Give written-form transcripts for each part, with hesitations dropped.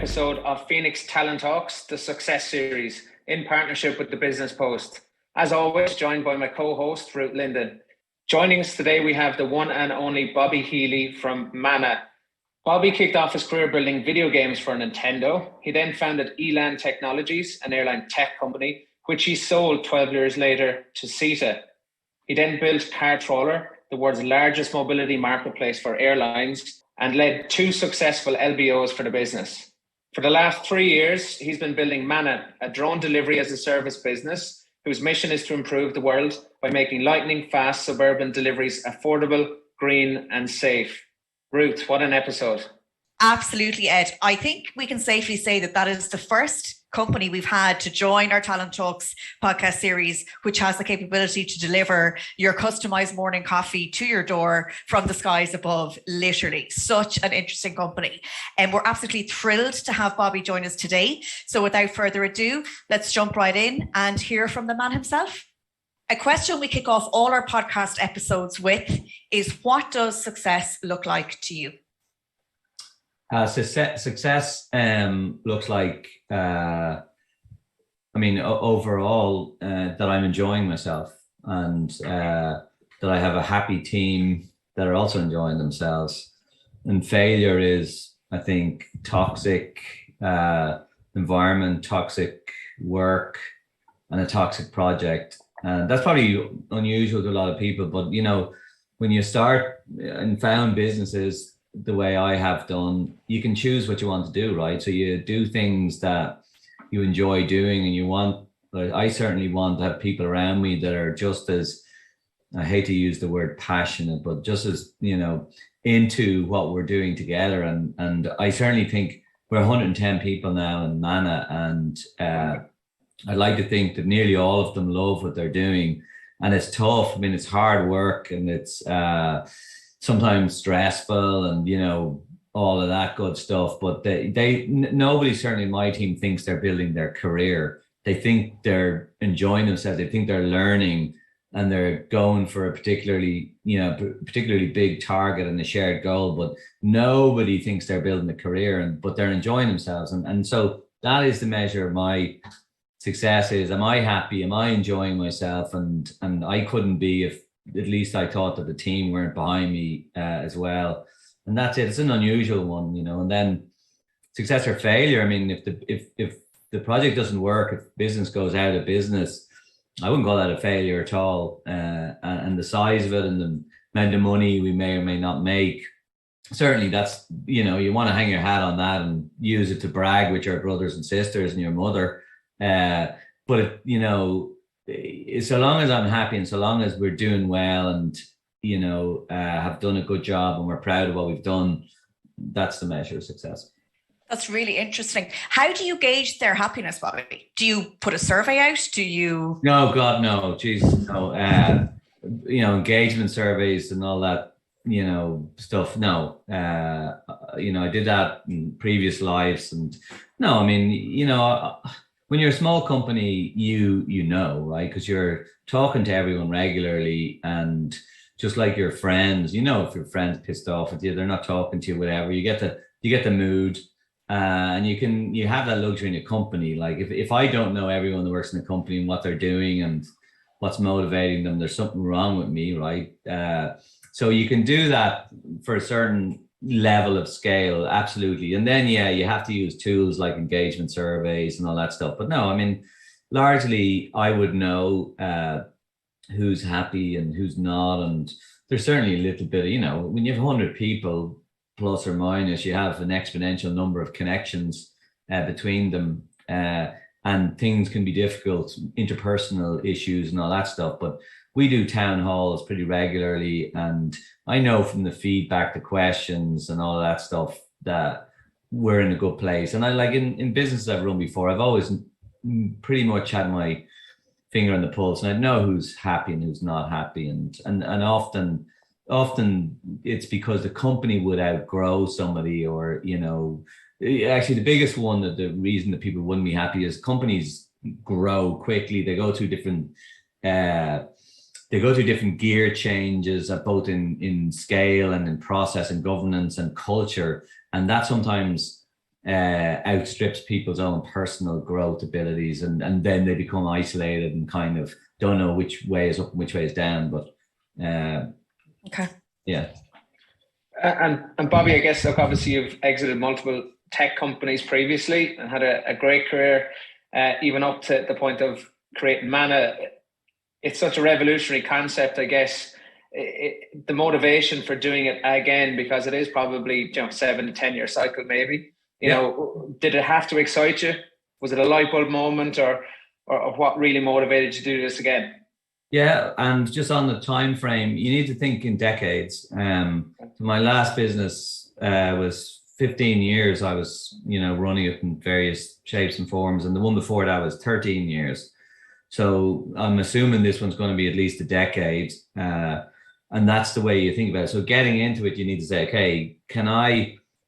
episode of Phoenix Talent Talks, the Success Series, in partnership with the Business Post. As always, joined by my co-host, Ruth Lyndon. Joining us today, we have the one and only Bobby Healy from Manna. Bobby kicked off his career building video games for Nintendo. He then founded Elan Technologies, an airline tech company, which he sold 12 years later to CETA. He then built Car Trawler, the world's largest mobility marketplace for airlines, and led 2 successful LBOs for the business. For the last 3 years, he's been building Manna, a drone delivery as a service business whose mission is to improve the world by making lightning fast suburban deliveries affordable, green, and safe. Ruth, what an episode. Absolutely, Ed. I think we can safely say that that is the first company we've had to join our Talent Talks podcast series, which has the capability to deliver your customized morning coffee to your door from the skies above, literally. Such an interesting company. And we're absolutely thrilled to have Bobby join us today. So without further ado, let's jump right in and hear from the man himself. A question we kick off all our podcast episodes with is, what does success look like to you? Success looks like, overall, that I'm enjoying myself and that I have a happy team that are also enjoying themselves. And failure is, I think, toxic environment, toxic work, and a toxic project. And that's probably unusual to a lot of people. But, you know, when you start and found businesses the way I have done, you can choose what you want to do, right? So you do things that you enjoy doing, and I certainly want to have people around me that are just as, I hate to use the word passionate, but just as, you know, into what we're doing together. And I certainly think we're 110 people now in Manna, and I'd like to think that nearly all of them love what they're doing. And it's tough. I mean, it's hard work, and it's sometimes stressful, and, you know, all of that good stuff. But nobody, certainly in my team, thinks they're building their career. They think they're enjoying themselves. They think they're learning, and they're going for a particularly big target and a shared goal. But nobody thinks they're building a career, but they're enjoying themselves. And so that is the measure of my success. Is, am I happy? Am I enjoying myself? And I couldn't be if at least I thought that the team weren't behind me as well. And that's it. It's an unusual one, you know. And then success or failure. I mean, if the project doesn't work, if business goes out of business, I wouldn't call that a failure at all. And the size of it and the amount of money we may or may not make, certainly that's, you know, you want to hang your hat on that and use it to brag with your brothers and sisters and your mother. But you know, so long as I'm happy and so long as we're doing well and, you know, have done a good job and we're proud of what we've done, that's the measure of success. That's really interesting. How do you gauge their happiness, Bobby? Do you put a survey out? Do you? No, God, no. Jesus, no. You know, engagement surveys and all that, you know, stuff. No. You know, I did that in previous lives, and no, I mean, you know, when you're a small company, you know, right? Because you're talking to everyone regularly, and just like your friends, you know, if your friend's pissed off with you, they're not talking to you, whatever. You get the mood, and you have that luxury in a company. Like if I don't know everyone that works in the company and what they're doing and what's motivating them, there's something wrong with me, right? So you can do that for a certain level of scale, absolutely. And then, yeah, you have to use tools like engagement surveys and all that stuff. But no, I mean, largely I would know who's happy and who's not. And there's certainly a little bit of, you know, when you have 100 people, plus or minus, you have an exponential number of connections between them. And things can be difficult, interpersonal issues and all that stuff. But we do town halls pretty regularly, and I know from the feedback, the questions and all of that stuff, that we're in a good place. And I like in businesses I've run before, I've always pretty much had my finger on the pulse, and I know who's happy and who's not happy. And often it's because the company would outgrow somebody, or, you know, actually the biggest one, that the reason that people wouldn't be happy is companies grow quickly. They go through different gear changes, both in scale and in process and governance and culture. And that sometimes outstrips people's own personal growth abilities, and then they become isolated and kind of don't know which way is up and which way is down. But okay, yeah. And Bobby, I guess, look, obviously you've exited multiple tech companies previously and had a great career, even up to the point of creating Manna. It's such a revolutionary concept, I guess. The motivation for doing it again, because it is probably 7 to 10 year cycle, maybe. You know, did it have to excite you? Was it a light bulb moment, or what really motivated you to do this again? Yeah, and just on the time frame, you need to think in decades. My last business was 15 years. I was, running it in various shapes and forms, and the one before that was 13 years. So I'm assuming this one's going to be at least a decade, and that's the way you think about it. So getting into it, you need to say, okay,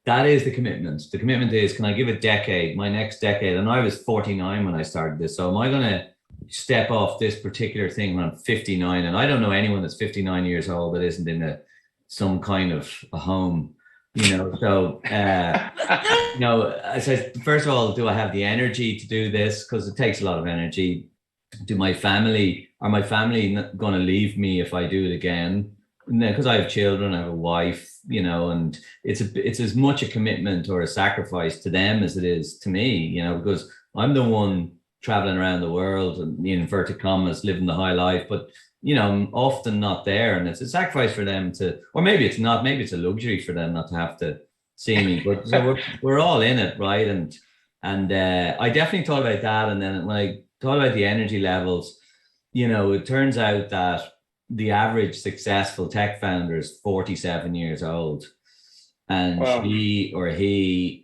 that is the commitment. The commitment is, can I give a decade, my next decade? And I was 49 when I started this. So am I going to step off this particular thing when I'm 59? And I don't know anyone that's 59 years old that isn't in some kind of a home, So, I said, first of all, do I have the energy to do this? Because it takes a lot of energy. Are my family going to leave me if I do it again? Because I have children, I have a wife, and it's as much a commitment or a sacrifice to them as it is to me, because I'm the one traveling around the world and, in inverted commas, living the high life, but I'm often not there, and it's a sacrifice for them or maybe it's not, maybe it's a luxury for them not to have to see me, but so we're all in it, right? And I definitely thought about that, and then when I thought about the energy levels, it turns out that the average successful tech founder is 47 years old, and wow. She or he,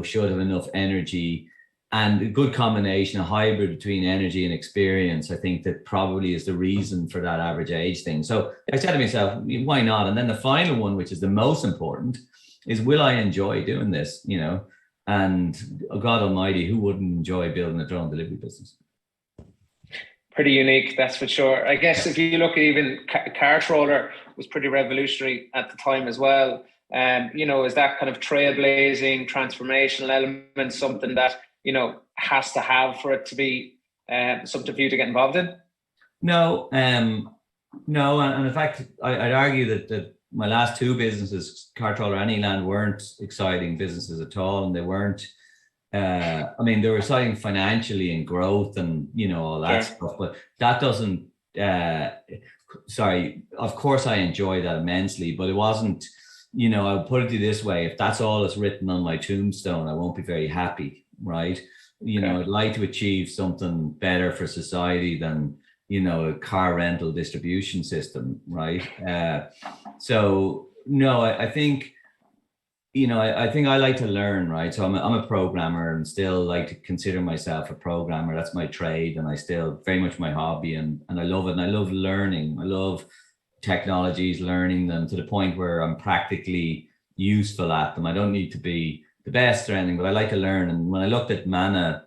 should have enough energy, and a good combination, a hybrid between energy and experience. I think that probably is the reason for that average age thing. So I said to myself, why not? And then the final one, which is the most important, is, will I enjoy doing this? And God Almighty, who wouldn't enjoy building a drone delivery business? Pretty unique, that's for sure. I guess if you look at even Cartroller was pretty revolutionary at the time as well. Is that kind of trailblazing, transformational element something that, has to have for it to be something for you to get involved in? No. And in fact, I'd argue that my last two businesses, Cartroller and Eland, weren't exciting businesses at all, and they weren't. They were exciting financially and growth and all that stuff, but that doesn't. Of course I enjoy that immensely, but it wasn't. I'll put it to you this way: if that's all that's written on my tombstone, I won't be very happy, right? I'd like to achieve something better for society than a car rental distribution system, right? So no, I think. I think I like to learn, right? So I'm a programmer and still like to consider myself a programmer. That's my trade, and I still very much my hobby, and I love it. And I love learning. I love technologies, learning them to the point where I'm practically useful at them. I don't need to be the best or anything, but I like to learn. And when I looked at Manna,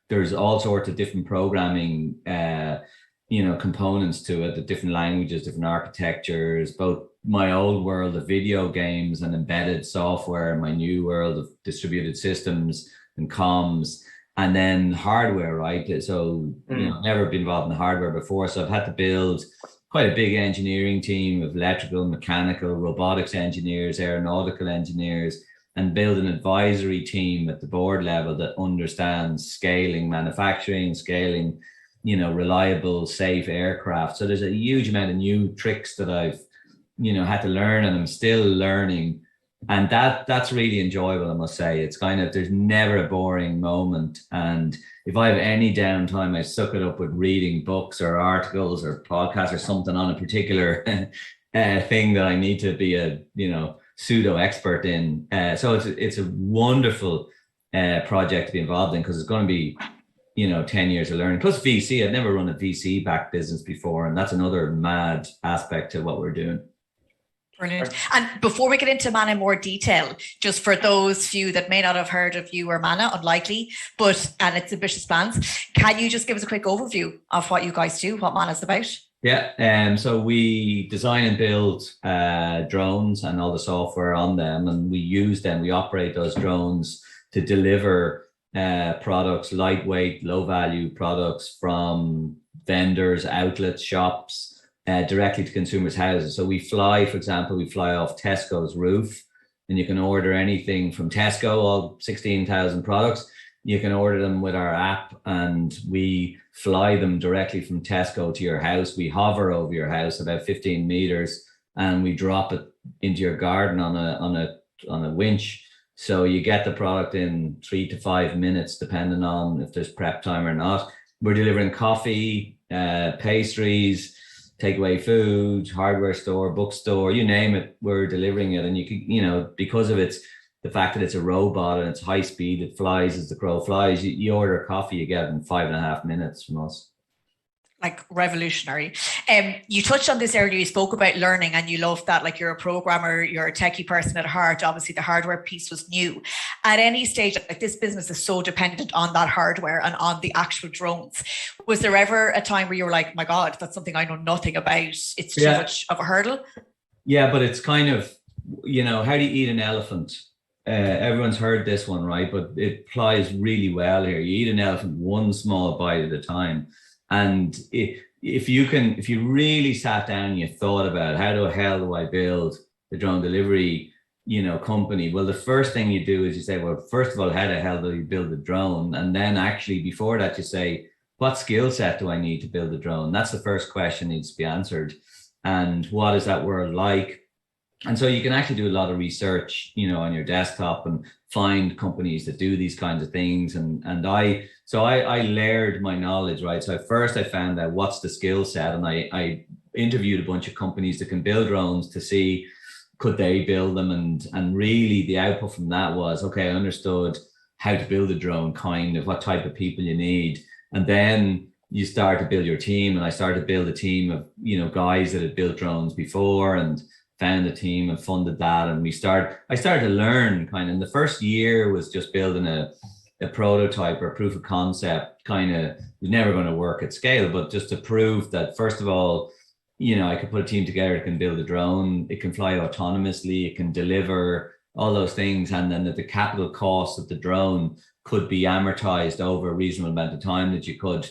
there's all sorts of different programming, components to it, the different languages, different architectures, both my old world of video games and embedded software, and my new world of distributed systems and comms, and then hardware, right? So, never been involved in the hardware before. So I've had to build quite a big engineering team of electrical, mechanical, robotics engineers, aeronautical engineers, and build an advisory team at the board level that understands scaling manufacturing, scaling, reliable, safe aircraft. So there's a huge amount of new tricks that I've had to learn, and I'm still learning, and that's really enjoyable, I must say. It's kind of, there's never a boring moment, and if I have any downtime, I suck it up with reading books or articles or podcasts or something on a particular thing that I need to be a pseudo expert in. So it's a wonderful project to be involved in, because it's going to be 10 years of learning, plus VC. I'd never run a VC backed business before, and that's another mad aspect to what we're doing. Brilliant. And before we get into Manna in more detail, just for those few that may not have heard of you or Manna, unlikely, and it's ambitious plans, can you just give us a quick overview of what you guys do, what Manna's about? Yeah, so we design and build drones and all the software on them, and we use them. We operate those drones to deliver products, lightweight, low-value products from vendors, outlets, shops, directly to consumers' houses. So we fly, for example, we fly off Tesco's roof, and you can order anything from Tesco, all 16,000 products. You can order them with our app, and we fly them directly from Tesco to your house. We hover over your house about 15 meters, and we drop it into your garden on a winch. So you get the product in 3 to 5 minutes, depending on if there's prep time or not. We're delivering coffee, pastries, takeaway food, hardware store, bookstore, you name it, we're delivering it. And you can, because of the fact that it's a robot and it's high speed, it flies as the crow flies. You order a coffee, you get it in 5.5 minutes from us. Like revolutionary. You touched on this earlier. You spoke about learning, and you love that. Like, you're a programmer, you're a techie person at heart. Obviously, the hardware piece was new. At any stage, like, this business is so dependent on that hardware and on the actual drones. Was there ever a time where you were like, my God, that's something I know nothing about? It's too much of a hurdle. Yeah, but it's kind of, how do you eat an elephant? Everyone's heard this one, right? But it applies really well here. You eat an elephant one small bite at a time. And if you really sat down and you thought about how the hell do I build the drone delivery, company? Well, the first thing you do is you say, well, first of all, how the hell do you build a drone? And then actually before that, you say, what skill set do I need to build a drone? That's the first question needs to be answered. And what is that world like? And so you can actually do a lot of research, on your desktop and find companies that do these kinds of things. And I layered my knowledge, right? So first I found out what's the skill set, and I interviewed a bunch of companies that can build drones to see could they build them. And really the output from that was, okay, I understood how to build a drone, kind of what type of people you need. And then you start to build your team. And I started to build a team of, guys that had built drones before, and found a team and funded that. And I started to learn kind of, and the first year was just building a prototype or proof of concept, kind of was never going to work at scale, but just to prove that, first of all, I could put a team together that can build a drone, it can fly autonomously, it can deliver all those things, and then that the capital cost of the drone could be amortized over a reasonable amount of time, that you could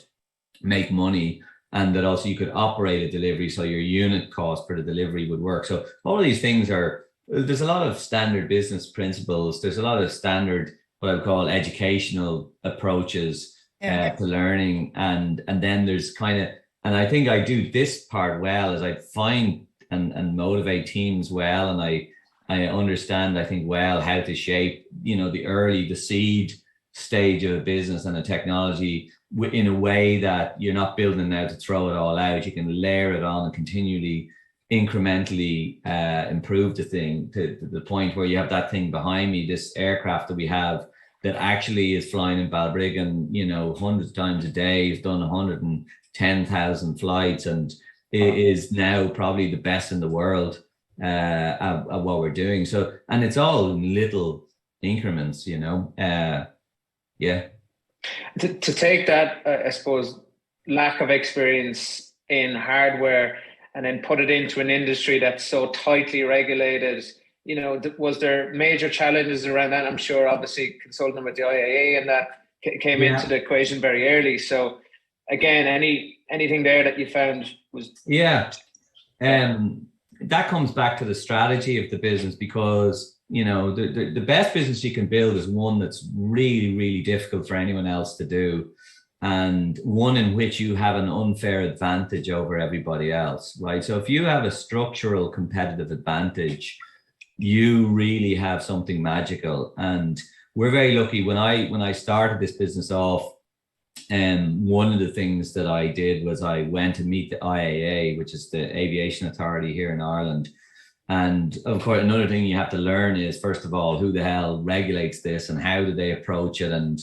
make money, and that also you could operate a delivery so your unit cost for the delivery would work. So all of these things there's a lot of standard business principles. There's a lot of standard, what I would call educational approaches to learning. And then there's kind of, and I think I do this part well, as I find and motivate teams well. And I understand, I think, well, how to shape, the seed stage of a business and a technology in a way that you're not building now to throw it all out. You can layer it on and continually, incrementally improve the thing to the point where you have that thing behind me, this aircraft that we have that actually is flying in Balbriggan, hundreds of times a day. It's done 110,000 flights, and it is now probably the best in the world at what we're doing. So, and it's all in little increments, To take that, I suppose, lack of experience in hardware and then put it into an industry that's so tightly regulated, was there major challenges around that? I'm sure, obviously, consulting with the IAA and that came into the equation very early. So again, anything there that you found was... That comes back to the strategy of the business, because the best business you can build is one that's really, really difficult for anyone else to do, and one in which you have an unfair advantage over everybody else, right? So if you have a structural competitive advantage, you really have something magical. And we're very lucky. When I started this business off, one of the things that I did was I went to meet the IAA, which is the aviation authority here in Ireland. And of course, another thing you have to learn is, first of all, who the hell regulates this and how do they approach it and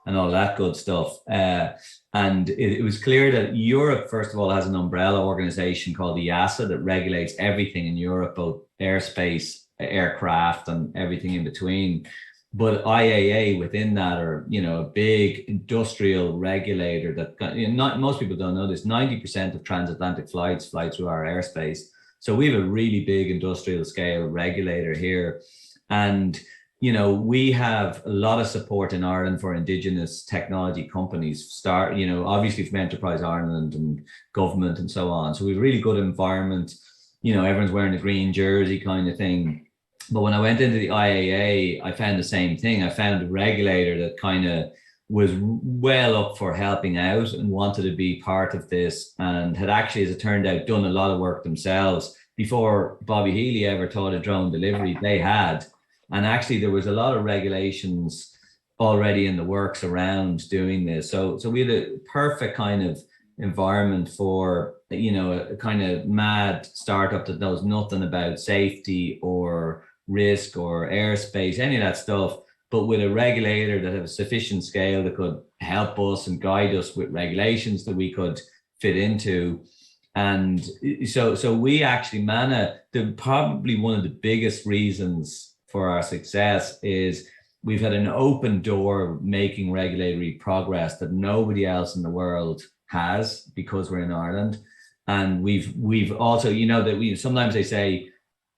all that good stuff. And it was clear that Europe, first of all, has an umbrella organization called the EASA that regulates everything in Europe, both airspace, aircraft, and everything in between. But IAA within that are, a big industrial regulator that, not most people don't know this, 90% of transatlantic flights fly through our airspace. So we have a really big industrial scale regulator here. And, we have a lot of support in Ireland for Indigenous technology companies, obviously from Enterprise Ireland and government and so on. So we have a really good environment. Everyone's wearing a green jersey kind of thing. But when I went into the IAA, I found the same thing. I found a regulator that kind of was well up for helping out and wanted to be part of this, and had actually, as it turned out, done a lot of work themselves. Before Bobby Healy ever taught a drone delivery, they had. And actually, there was a lot of regulations already in the works around doing this. So we had a perfect kind of environment for, a kind of mad startup that knows nothing about safety or risk or airspace, any of that stuff, but with a regulator that have a sufficient scale that could help us and guide us with regulations that we could fit into. And so we actually, Manna, probably one of the biggest reasons for our success is we've had an open door making regulatory progress that nobody else in the world has, because we're in Ireland. And we've also, that we sometimes they say,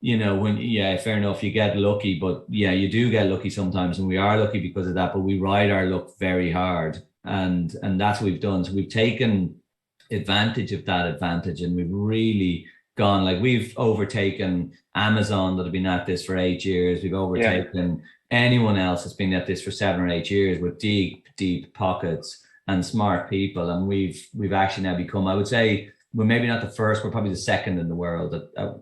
fair enough, you get lucky, but you do get lucky sometimes, and we are lucky because of that, but we ride our luck very hard, and that's what we've done. So we've taken advantage of that advantage, and we've really gone, like, we've overtaken Amazon that have been at this for 8 years. We've overtaken anyone else that's been at this for 7 or 8 years with deep pockets and smart people. And we've actually now become, I would say, we're maybe not the first, we're probably the second in the world,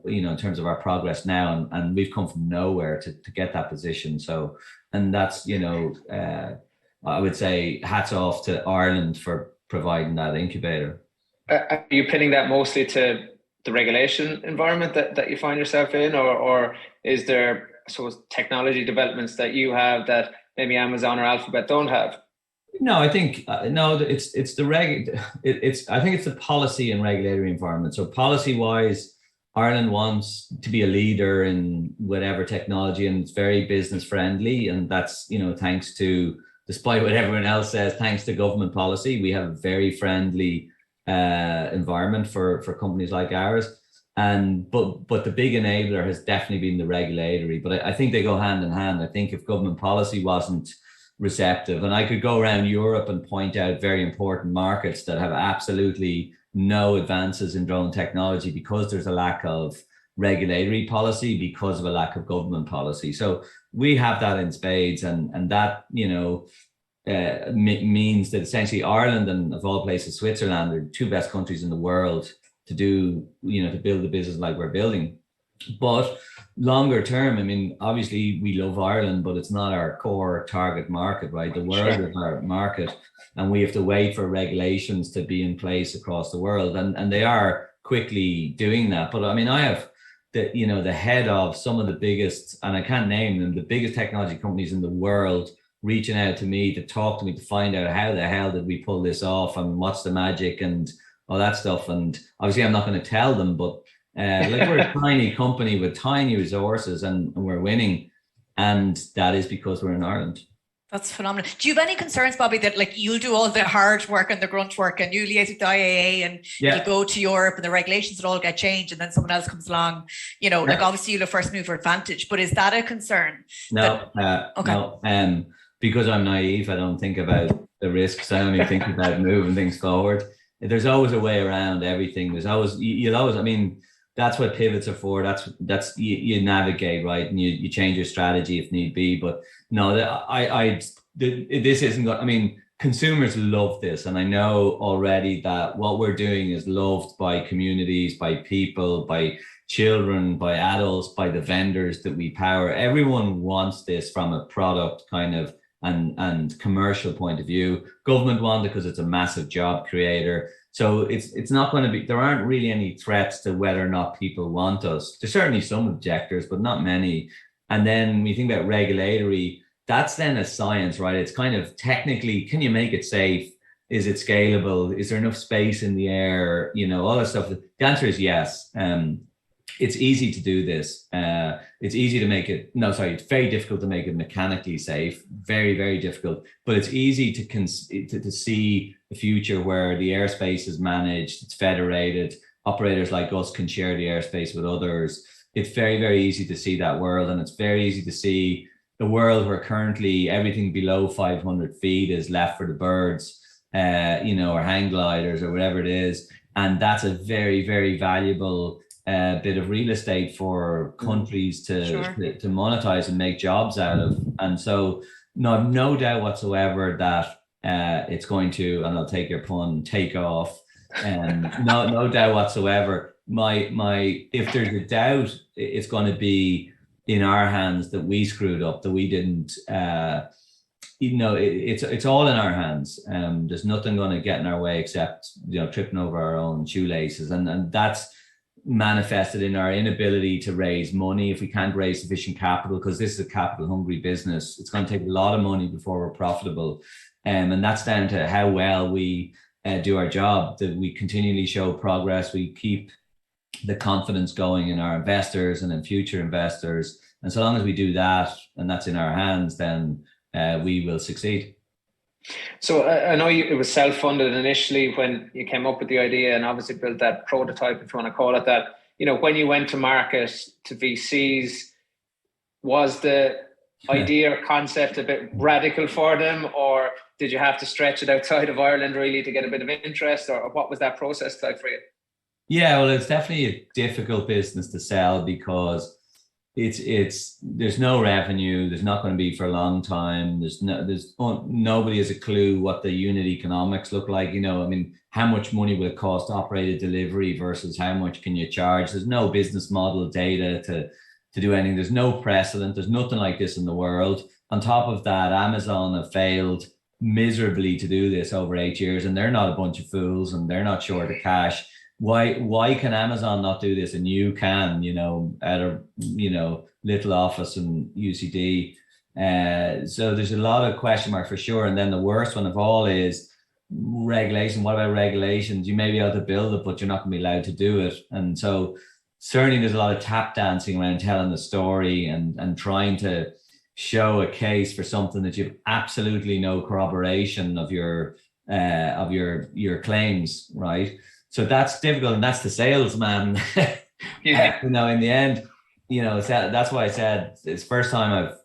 in terms of our progress now. And we've come from nowhere to get that position. So, and that's, I would say hats off to Ireland for providing that incubator. Are you pinning that mostly to the regulation environment that you find yourself in, or is there, I suppose, technology developments that you have that maybe Amazon or Alphabet don't have? No, I think no. It's the I think it's the policy and regulatory environment. So policy wise, Ireland wants to be a leader in whatever technology, and it's very business friendly. And that's, thanks to, despite what everyone else says, thanks to government policy, we have a very friendly environment for companies like ours. But the big enabler has definitely been the regulatory. But I think they go hand in hand. I think if government policy wasn't receptive, and I could go around Europe and point out very important markets that have absolutely no advances in drone technology because there's a lack of regulatory policy, because of a lack of government policy. So we have that in spades, and that means that essentially Ireland and, of all places, Switzerland are two best countries in the world to do, to build a business like we're building. But longer term, I mean, obviously we love Ireland, but it's not our core target market, right? The world is our market, and we have to wait for regulations to be in place across the world, and they are quickly doing that. But I mean, I have the head of some of the biggest, and I can't name them, the biggest technology companies in the world reaching out to me to talk to me to find out how the hell did we pull this off and what's the magic and all that stuff. And obviously I'm not going to tell them, but we're a tiny company with tiny resources, and we're winning, and that is because we're in Ireland. That's phenomenal. Do you have any concerns, Bobby, that you'll do all the hard work and the grunt work, and you liaise with the IAA, and you go to Europe, and the regulations will all get changed, and then someone else comes along? Obviously you'll have first mover advantage, but is that a concern? No, no. Because I'm naive, I don't think about the risks. I only think about moving things forward. There's always a way around everything. There's always, you'll always, I mean, that's what pivots are for. That's you navigate, right, and you change your strategy if need be. But no, this isn't good. I mean, consumers love this, and I know already that what we're doing is loved by communities, by people, by children, by adults, by the vendors that we power. Everyone wants this from a product kind of and commercial point of view. Government want it because it's a massive job creator. So it's not going to be, there aren't really any threats to whether or not people want us. There's certainly some objectors, but not many. And then when you think about regulatory, that's then a science, right? It's kind of technically, can you make it safe? Is it scalable? Is there enough space in the air? All that stuff. The answer is yes. it's easy to do this. It's easy to make it, no, sorry, it's very difficult to make it mechanically safe. Very, very difficult. But it's easy to see a future where the airspace is managed, it's federated, operators like us can share the airspace with others. It's very, very easy to see that world. And it's very easy to see the world where currently everything below 500 feet is left for the birds, or hang gliders or whatever it is. And that's a very, very valuable bit of real estate for countries to monetize and make jobs out of. And so no doubt whatsoever that it's going to, and I'll take your pun, take off. And no doubt whatsoever. My if there's a doubt, it's going to be in our hands that we screwed up, that we didn't. It's all in our hands. There's nothing going to get in our way except tripping over our own shoelaces, and that's manifested in our inability to raise money if we can't raise sufficient capital, because this is a capital hungry business. It's going to take a lot of money before we're profitable, and that's down to how well we do our job, that we continually show progress, we keep the confidence going in our investors and in future investors, and so long as we do that, and that's in our hands, then we will succeed. So I know it was self-funded initially when you came up with the idea, and obviously built that prototype, if you want to call it that. When you went to market to VCs, was the idea or concept a bit radical for them, or did you have to stretch it outside of Ireland really to get a bit of interest, or what was that process like for you? Yeah, well, it's definitely a difficult business to sell because there's no revenue. There's not going to be for a long time. Nobody has a clue what the unit economics look like. How much money will it cost to operate a delivery versus how much can you charge? There's no business model data to do anything. There's no precedent. There's nothing like this in the world. On top of that, Amazon have failed miserably to do this over 8 years, and they're not a bunch of fools, and they're not short of cash. Why can Amazon not do this and you can, at a little office in UCD? So there's a lot of question mark for sure. And then the worst one of all is regulation. What about regulations? You may be able to build it, but you're not going to be allowed to do it. And so certainly there's a lot of tap dancing around telling the story and trying to show a case for something that you've absolutely no corroboration of your claims, right? So that's difficult, and that's the salesman. Yeah. In the end, that's why I said it's the first time I've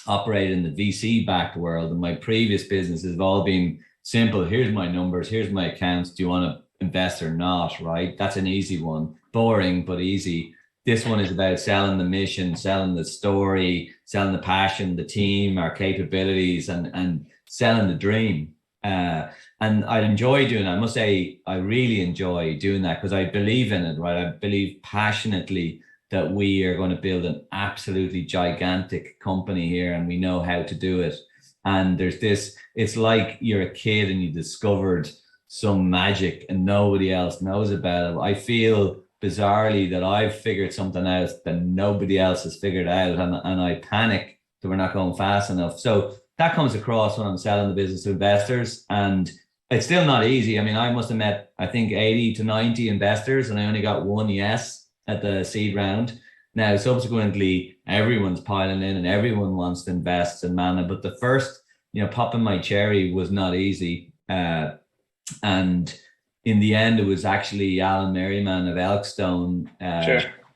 operated in the VC-backed world, and my previous businesses have all been simple. Here's my numbers, here's my accounts. Do you want to invest or not? Right? That's an easy one. Boring, but easy. This one is about selling the mission, selling the story, selling the passion, the team, our capabilities, and selling the dream. And I enjoy doing that. I must say, I really enjoy doing that because I believe in it, right? I believe passionately that we are going to build an absolutely gigantic company here, and we know how to do it. And there's this, it's like you're a kid and you discovered some magic and nobody else knows about it. I feel bizarrely that I've figured something out that nobody else has figured out, and I panic that we're not going fast enough. So that comes across when I'm selling the business to investors, and it's still not easy. I must have met, I think, 80 to 90 investors, and I only got one yes at the seed round. Now, subsequently, everyone's piling in and everyone wants to invest in Manna, but the first, popping my cherry was not easy. And in the end, it was actually Alan Merriman of Elkstone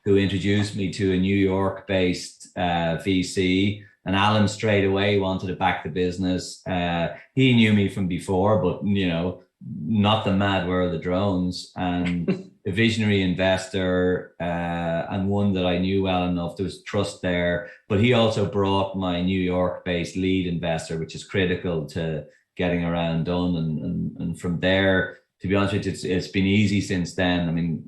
who introduced me to a New York-based VC. And Alan straight away wanted to back the business. He knew me from before, but not the mad world of drones. And a visionary investor, and one that I knew well enough. There was trust there. But he also brought my New York-based lead investor, which is critical to getting around done. And from there, to be honest with you, it's been easy since then.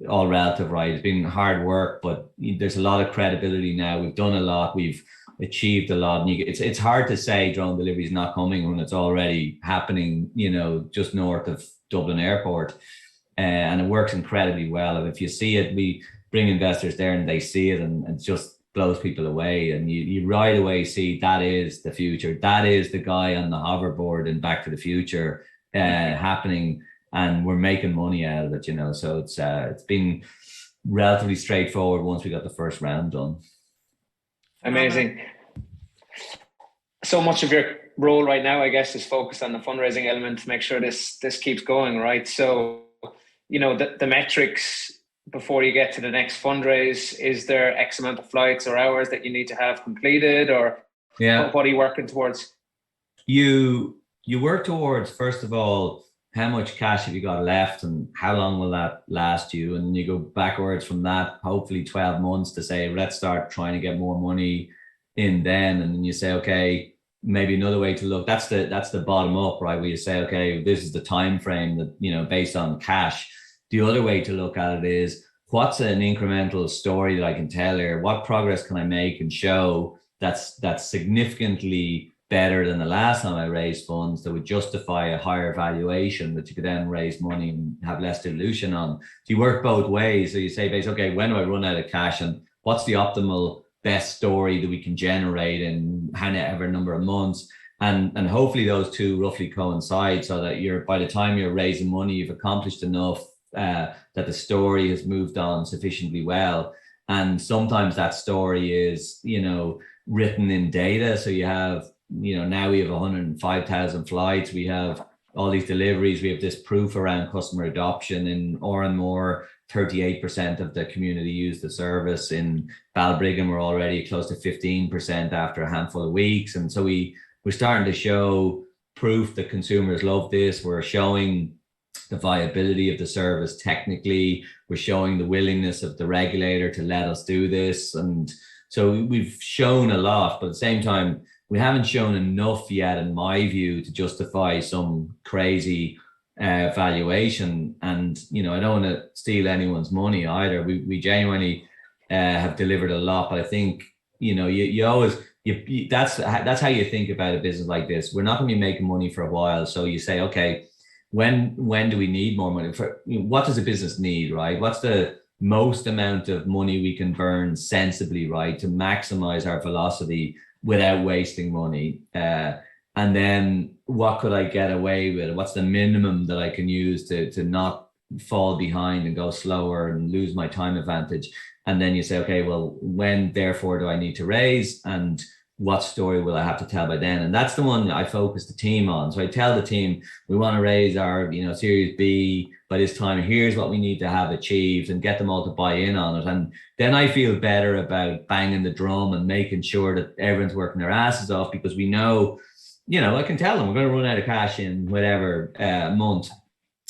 All relative, right? It's been hard work, but there's a lot of credibility now. We've done a lot. We've achieved a lot. And it's hard to say drone delivery is not coming when it's already happening, just north of Dublin Airport. And it works incredibly well. And if you see it, we bring investors there and they see it, and it just blows people away. And you right away see that is the future. That is the guy on the hoverboard in Back to the Future happening and we're making money out of it, so it's been relatively straightforward once we got the first round done. Amazing. So much of your role right now, I guess, is focused on the fundraising element to make sure this keeps going, right? So, the metrics before you get to the next fundraise, is there X amount of flights or hours that you need to have completed, or what are you working towards? You work towards, first of all, how much cash have you got left and how long will that last you? And then you go backwards from that, hopefully 12 months to say, let's start trying to get more money in then. And then you say, okay, maybe another way to look, that's the bottom up, right? Where you say, okay, this is the time frame that, based on cash. The other way to look at it is, what's an incremental story that I can tell here? What progress can I make and show that's significantly better than the last time I raised funds, that would justify a higher valuation that you could then raise money and have less dilution on? So you work both ways. So you say, okay, when do I run out of cash, and what's the optimal best story that we can generate in however number of months? And hopefully those two roughly coincide, so that by the time you're raising money, you've accomplished enough that the story has moved on sufficiently well. And sometimes that story is, written in data. So you have, now we have 105,000 flights. We have all these deliveries. We have this proof around customer adoption. In Oranmore, 38% of the community use the service. In Balbriggan, we're already close to 15% after a handful of weeks. And so we're starting to show proof that consumers love this. We're showing the viability of the service technically. We're showing the willingness of the regulator to let us do this. And so we've shown a lot, but at the same time, we haven't shown enough yet, in my view, to justify some crazy valuation. And, I don't want to steal anyone's money either. We genuinely have delivered a lot, but I think, you always, that's how you think about a business like this. We're not going to be making money for a while. So you say, okay, when do we need more money? What does a business need, right? What's the most amount of money we can burn sensibly, right, to maximize our velocity without wasting money? And then what could I get away with? What's the minimum that I can use to not fall behind and go slower and lose my time advantage? And then you say, okay, well, when therefore do I need to raise, and what story will I have to tell by then? And that's the one I focus the team on. So I tell the team, we want to raise our, Series B by this time. Here's what we need to have achieved, and get them all to buy in on it. And then I feel better about banging the drum and making sure that everyone's working their asses off, because we know, I can tell them we're going to run out of cash in whatever month.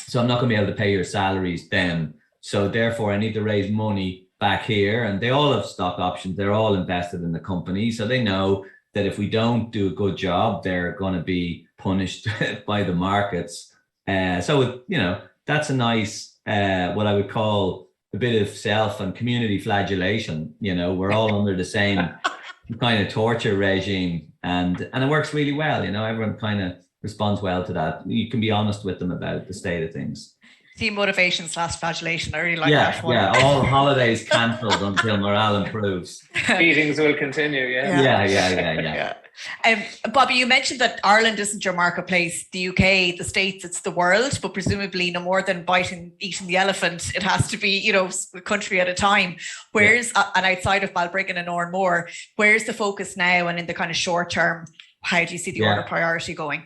So I'm not going to be able to pay your salaries then. So therefore I need to raise money back here. And they all have stock options. They're all invested in the company. So they know that if we don't do a good job, they're going to be punished by the markets. So, that's a nice, what I would call a bit of self and community flagellation. We're all under the same kind of torture regime, and it works really well. Everyone kind of responds well to that. You can be honest with them about the state of things. Team motivation / flagellation. I really like that one. Yeah, all holidays cancelled until morale improves. Meetings will continue, Yeah. Bobby, you mentioned that Ireland isn't your marketplace, the UK, the States, it's the world, but presumably no more than eating the elephant. It has to be, a country at a time. And outside of Balbriggan and Oranmore, where's the focus now, and in the kind of short term, how do you see the order priority going?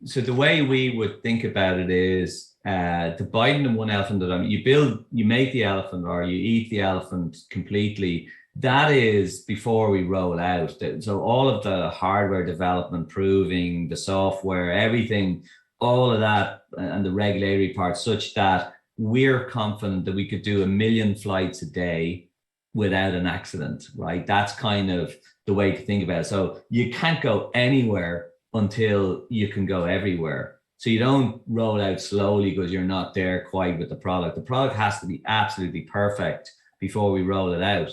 So the way we would think about it is dividing the one elephant at a time. You make the elephant, or you eat the elephant completely. That is before we roll out. So all of the hardware development, proving the software, everything, all of that, and the regulatory part, such that we're confident that we could do 1 million flights a day without an accident, right? That's kind of the way to think about it. So you can't go anywhere until you can go everywhere. So you don't roll out slowly because you're not there quite with the product. The product has to be absolutely perfect before we roll it out.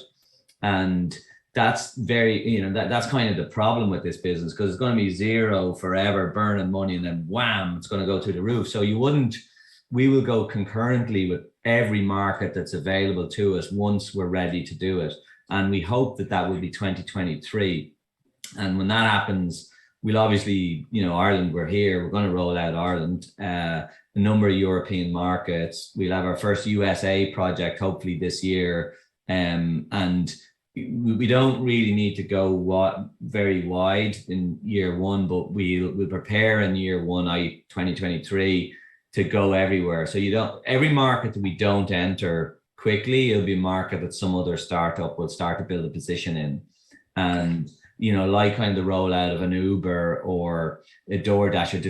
And that's that's kind of the problem with this business, because it's going to be zero forever, burning money, and then wham, it's going to go through the roof. So we will go concurrently with every market that's available to us once we're ready to do it. And we hope that will be 2023. And when that happens, we'll obviously, Ireland, we're here, we're going to roll out Ireland, a number of European markets. We'll have our first USA project, hopefully this year. And we don't really need to go very wide in year one, but we'll prepare in year one, 2023, to go everywhere. So every market that we don't enter quickly, it'll be a market that some other startup will start to build a position in. And, like kind of the rollout of an Uber or a DoorDash or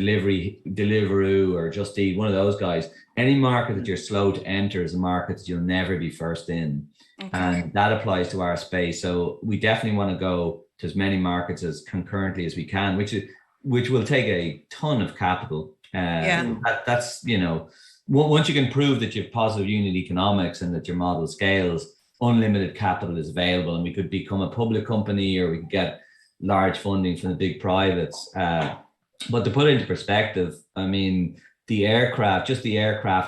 Deliveroo or Just Eat, one of those guys, any market that you're slow to enter is a market that you'll never be first in. Okay. And that applies to our space. So we definitely want to go to as many markets as concurrently as we can, which will take a ton of capital. That's, once you can prove that you have positive unit economics and that your model scales, unlimited capital is available, and we could become a public company, or we could get large funding from the big privates. But to put it into perspective, I mean, the aircraft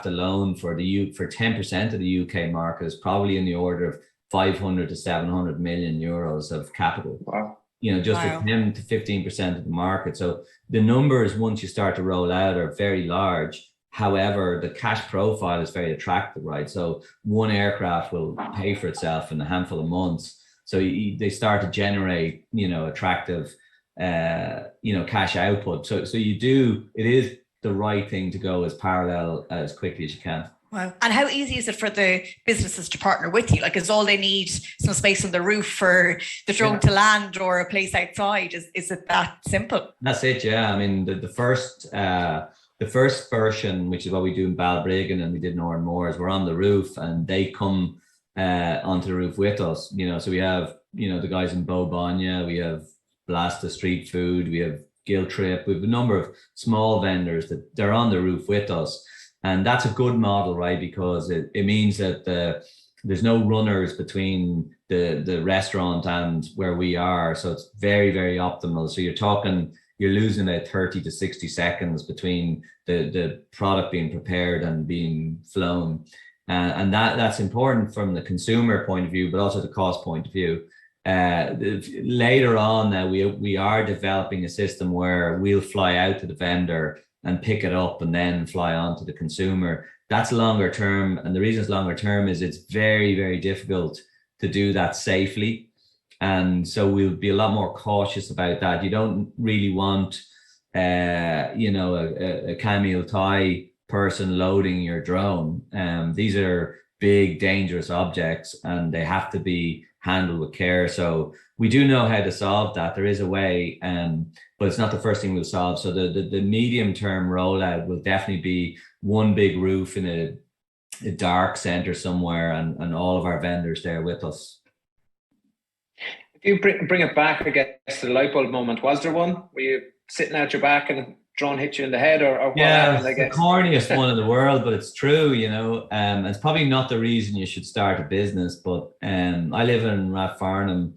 alone for 10% of the UK market is probably in the order of 500 to 700 million euros of capital. Wow. Just for 10 to 15% of the market. So the numbers, once you start to roll out, are very large. However, the cash profile is very attractive, right? So one aircraft will pay for itself in a handful of months. So they start to generate, attractive, cash output. So it is the right thing to go as parallel as quickly as you can. Wow. And how easy is it for the businesses to partner with you? Like, is all they need some space on the roof for the drone to land, or a place outside? Is it that simple? That's it, yeah. I mean, the first version, which is what we do in Balbriggan and we did in Oranmore, we're on the roof and they come onto the roof with us. So we have, the guys in Bobonia, we have Blasta Street Food, we have Gill Trip, we have a number of small vendors that they're on the roof with us. And that's a good model, right? Because it means that there's no runners between the restaurant and where we are. So it's very, very optimal. So you're losing about 30 to 60 seconds between the product being prepared and being flown. And that's important from the consumer point of view, but also the cost point of view. Later on, we are developing a system where we'll fly out to the vendor and pick it up and then fly on to the consumer. That's longer term. And the reason it's longer term is it's very, very difficult to do that safely. And so we'll be a lot more cautious about that. You don't really want, a camel tie person loading your drone. These are big, dangerous objects, and they have to be handled with care. So we do know how to solve that. There is a way, but it's not the first thing we'll solve. So the medium-term rollout will definitely be one big roof in a dark center somewhere, and all of our vendors there with us. If you bring it back, I guess, to the light bulb moment, was there one? Were you sitting at your back and a drone hit you in the head, or what happened, I guess? The corniest one in the world, but it's true, it's probably not the reason you should start a business, but I live in Rathfarnham,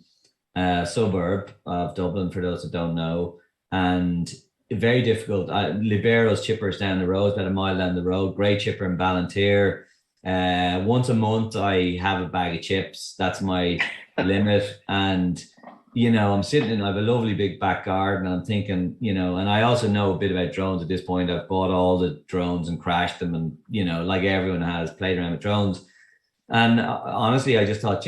suburb of Dublin, for those that don't know, and very difficult. Libero's chippers down the road, about a mile down the road, great chipper in Ballantyre. Once a month I have a bag of chips. That's my limit. And I'm sitting I have a lovely big back garden, and I'm thinking, and I also know a bit about drones at this point. I've bought all the drones and crashed them, and like everyone has, played around with drones. And honestly, I just thought,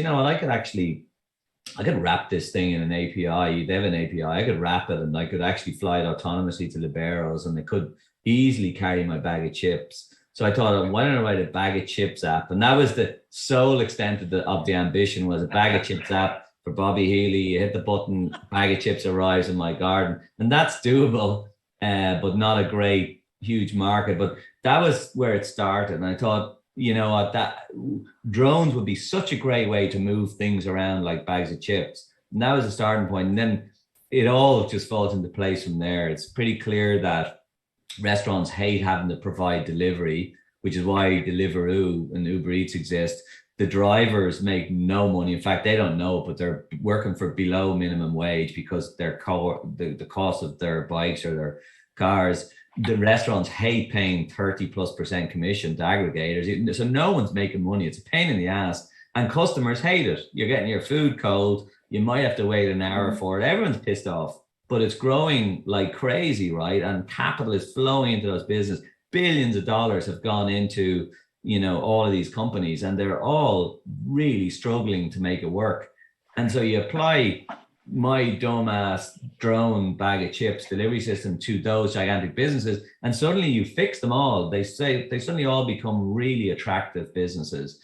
I could wrap this thing in an API. They have an API. I could wrap it, and I could actually fly it autonomously to Libero's, and it could easily carry my bag of chips. So I thought, why don't I write a bag of chips app? And that was the sole extent of the ambition, was a bag of chips app for Bobby Healy. You hit the button, bag of chips arrives in my garden. And that's doable, but not a great, huge market. But that was where it started. And I thought, that drones would be such a great way to move things around like bags of chips. And that was the starting point. And then it all just falls into place from there. It's pretty clear that restaurants hate having to provide delivery, which is why Deliveroo and Uber Eats exist. The drivers make no money. In fact, they don't know, but they're working for below minimum wage because the cost of their bikes or their cars. The restaurants hate paying 30+% commission to aggregators. So no one's making money. It's a pain in the ass. And customers hate it. You're getting your food cold. You might have to wait an hour for it. Everyone's pissed off. but it's growing like crazy, right? And capital is flowing into those businesses. Billions of dollars have gone into, you know, all of these companies, and they're all really struggling to make it work. And so you apply my dumbass drone bag of chips delivery system to those gigantic businesses, and suddenly you fix them all. They suddenly all become really attractive businesses.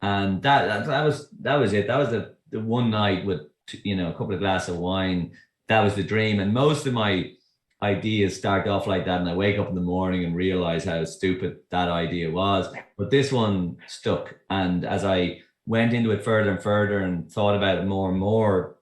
And that was it. That was the one night with, you know, a couple of glasses of wine. That was the dream. And most of my ideas start off like that, and I wake up in the morning and realize how stupid that idea was. But this one stuck. And as I went into it further and further and thought about it more and more,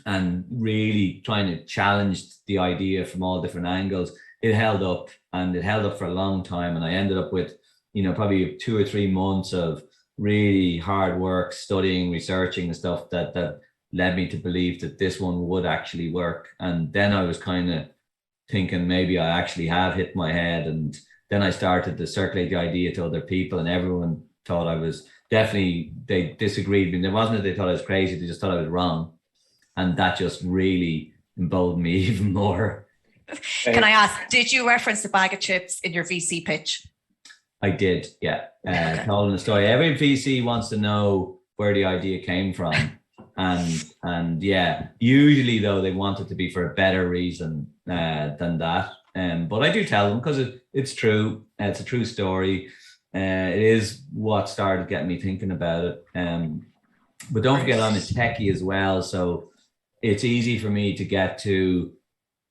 and really trying to challenge the idea from all different angles, it held up, and it held up for a long time. And I ended up with, you know, probably 2 or 3 months of really hard work, studying, researching and stuff that led me to believe that this one would actually work. And then I was kind of thinking maybe I actually have hit my head. And then I started to circulate the idea to other people, and everyone thought I was definitely, they disagreed. And it wasn't that they thought I was crazy, they just thought I was wrong. And that just really emboldened me even more. Can I ask, did you reference the bag of chips in your VC pitch? I did, yeah. Telling the story. Every VC wants to know where the idea came from. And yeah, usually though, they want it to be for a better reason than that. But I do tell them because it's true. It's a true story. It is what started getting me thinking about it. But don't forget, I'm a techie as well. So it's easy for me to get to,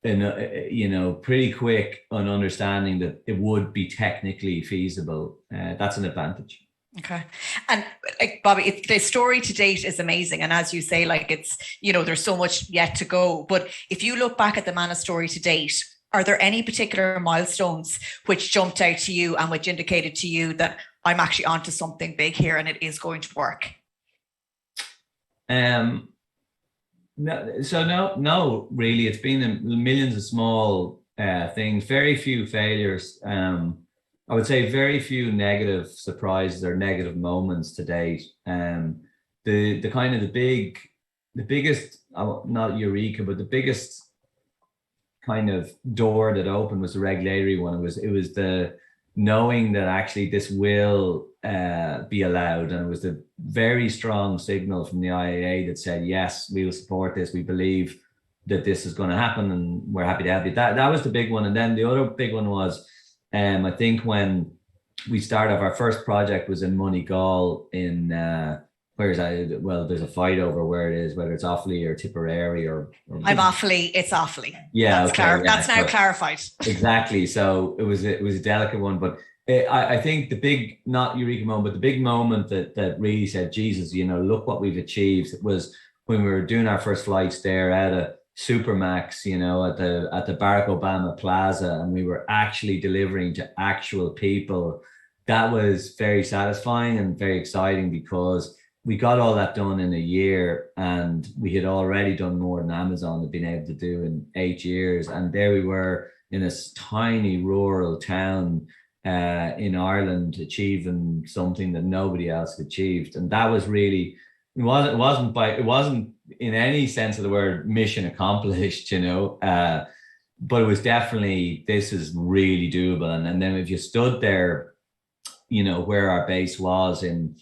you know, pretty quick on understanding that it would be technically feasible. That's an advantage. Okay. And like, Bobby, the story to date is amazing. And as you say, like, it's, you know, there's so much yet to go. But if you look back at the Manna story to date, are there any particular milestones which jumped out to you and which indicated to you that I'm actually onto something big here and it is going to work? No, really. It's been millions of small things, very few failures. I would say very few negative surprises or negative moments to date. The kind of the biggest, not eureka, but the biggest kind of door that opened was the regulatory one. It was the knowing that actually this will be allowed, and it was the very strong signal from the IAA that said, yes, we will support this. We believe that this is going to happen, and we're happy to have you. That was the big one. And then the other big one was, I think when we started, our first project was in Moneygall in where is that? Well, there's a fight over where it is, whether it's Offaly or Tipperary or I'm Offaly. It's Offaly. Yeah, that's now clarified. Exactly. So it was a delicate one, but I think the big, not eureka moment, but the big moment that really said, Jesus, you know, look what we've achieved, was when we were doing our first flights there out of Supermax, you know, at the Barack Obama Plaza, and we were actually delivering to actual people. That was very satisfying and very exciting, because we got all that done in a year, and we had already done more than Amazon had been able to do in 8 years. And there we were in a tiny rural town in Ireland, achieving something that nobody else had achieved. And that was really, it wasn't in any sense of the word mission accomplished, you know, but it was definitely, this is really doable. And then if you stood there, you know, where our base was in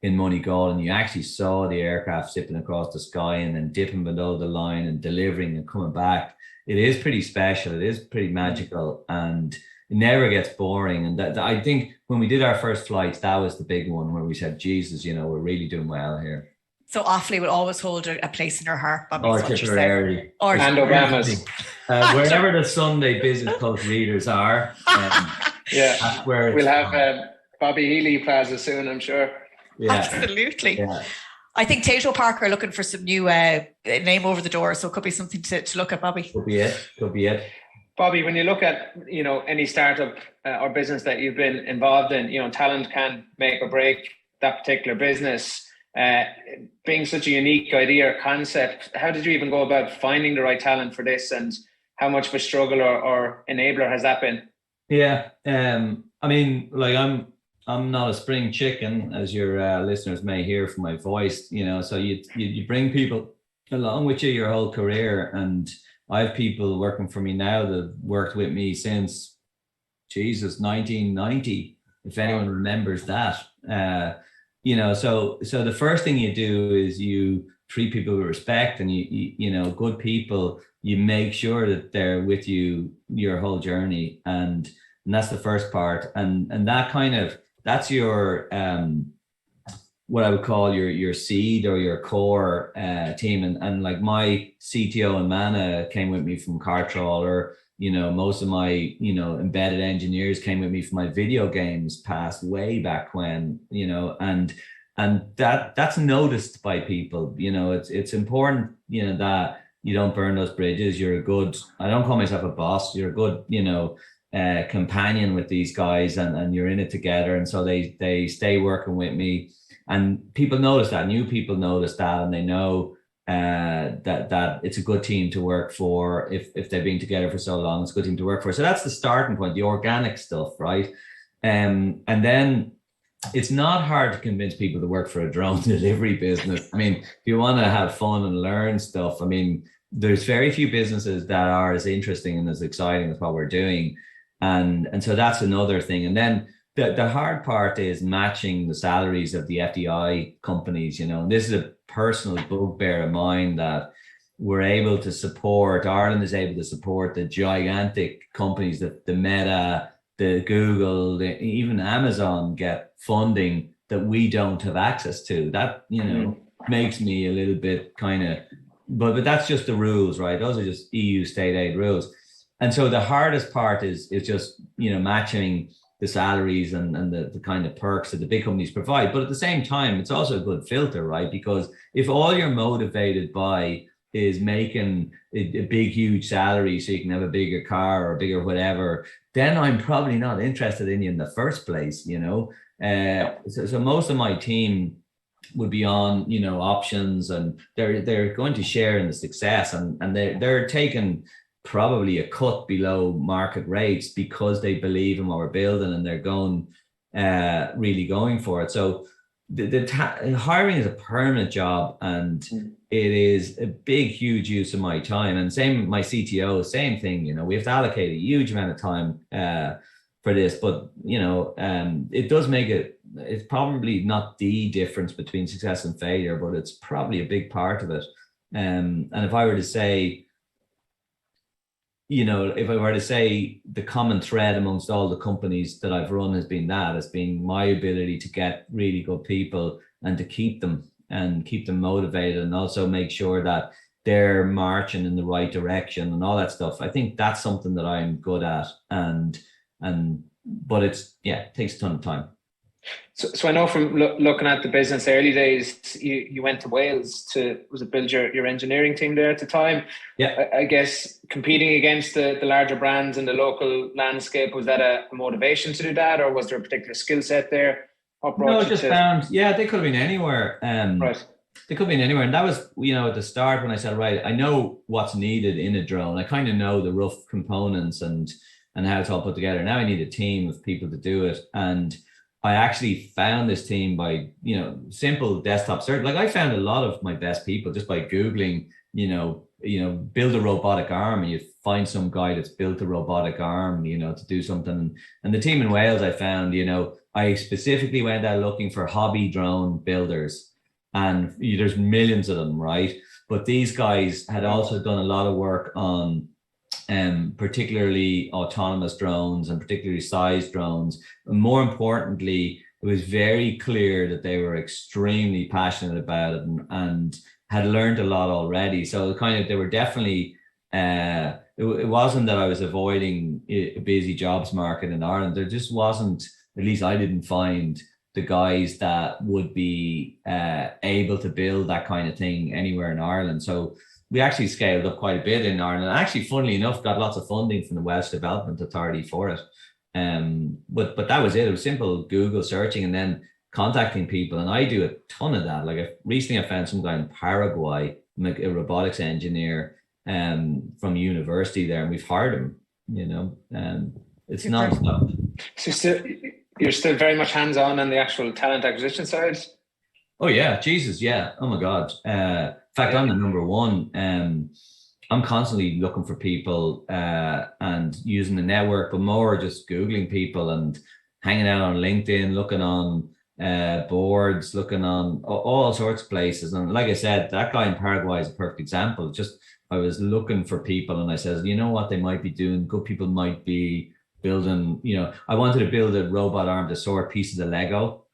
Moneygall, and you actually saw the aircraft zipping across the sky and then dipping below the line and delivering and coming back, it is pretty special. It is pretty magical, and it never gets boring. And that I think when we did our first flights, that was the big one where we said, Jesus, you know, we're really doing well here. So Offaly will always hold a place in your heart. Or Tipperary. And Obama's. Wherever the Sunday Business Post readers are. Yeah, that's where we'll have Bobby Healy Plaza soon, I'm sure. Yeah. Absolutely. Yeah. I think Tato Park are looking for some new name over the door, so it could be something to look at, Bobby. Could be it. Bobby, when you look at, you know, any startup or business that you've been involved in, you know, talent can make or break that particular business. Being such a unique idea or concept, how did you even go about finding the right talent for this, and how much of a struggle or enabler has that been? Yeah, I mean, like I'm not a spring chicken, as your listeners may hear from my voice, you know. So you bring people along with you your whole career, and I have people working for me now that worked with me since, Jesus, 1990, if anyone remembers that. So the first thing you do is you treat people with respect, and you good people, you make sure that they're with you your whole journey, and that's the first part, and that's your what I would call your seed or your core team, and like my CTO and Manna came with me from Cartroll, or most of my embedded engineers came with me from my video games past way back when, and that's noticed by people. It's important that you don't burn those bridges. You're a good, I don't call myself a boss, you're a good companion with these guys, and you're in it together, and so they stay working with me, and people notice that, new people notice that, and they know that it's a good team to work for. If they've been together for so long, it's a good team to work for. So that's the starting point, the organic stuff, right? And then it's not hard to convince people to work for a drone delivery business. I mean, if you want to have fun and learn stuff, I mean, there's very few businesses that are as interesting and as exciting as what we're doing. And so that's another thing. And then the hard part is matching the salaries of the FDI companies, and this is a personal bugbear of mine, that we're able to support, Ireland is able to support the gigantic companies, that the Meta, the Google, even Amazon get funding that we don't have access to. That, makes me a little bit but that's just the rules, right? Those are just EU state aid rules. And so the hardest part is just, matching the salaries and the kind of perks that the big companies provide. But at the same time, it's also a good filter, right? Because if all you're motivated by is making a big, huge salary so you can have a bigger car or a bigger whatever, then I'm probably not interested in you in the first place, So most of my team would be on, options, and they're going to share in the success, and they're taking probably a cut below market rates because they believe in what we're building, and they're going really going for it. So hiring is a permanent job, and it is a big, huge use of my time. And same, my CTO, same thing, we have to allocate a huge amount of time for this, but it does make it's probably not the difference between success and failure, but it's probably a big part of it. And if I were to say, the common thread amongst all the companies that I've run has been my ability to get really good people and to keep them motivated, and also make sure that they're marching in the right direction and all that stuff. I think that's something that I'm good at, but it takes a ton of time. So I know from looking at the business early days, you went to Wales to build your engineering team there at the time. Yeah. I guess competing against the larger brands in the local landscape, was that a motivation to do that, or was there a particular skill set there? No, just found, they could have been anywhere. Right. They could have been anywhere. And that was, at the start when I said, right, I know what's needed in a drone. I kind of know the rough components and how it's all put together. Now I need a team of people to do it. And I actually found this team by, simple desktop search. Like, I found a lot of my best people just by Googling, build a robotic arm, and you find some guy that's built a robotic arm, to do something. And the team in Wales, I found, I specifically went out looking for hobby drone builders, and there's millions of them, right? But these guys had also done a lot of work on particularly autonomous drones and particularly sized drones. And more importantly, it was very clear that they were extremely passionate about it and had learned a lot already. So they were definitely, it wasn't that I was avoiding a busy jobs market in Ireland. There just wasn't, at least I didn't find the guys that would be able to build that kind of thing anywhere in Ireland. So we actually scaled up quite a bit in Ireland, and actually, funnily enough, got lots of funding from the Welsh Development Authority for it. But that was it. It was simple Google searching and then contacting people. And I do a ton of that. Like, recently I found some guy in Paraguay, a robotics engineer from university there, and we've hired him, it's non-stop. So you're still very much hands-on the actual talent acquisition side? Oh yeah, Jesus, yeah. Oh my God. In fact, I'm the number one. I'm constantly looking for people and using the network, but more just Googling people and hanging out on LinkedIn, looking on boards, looking on all sorts of places. And like I said, that guy in Paraguay is a perfect example. Just I was looking for people and I said, you know what they might be doing? Good people might be building, I wanted to build a robot arm to sort pieces of Lego,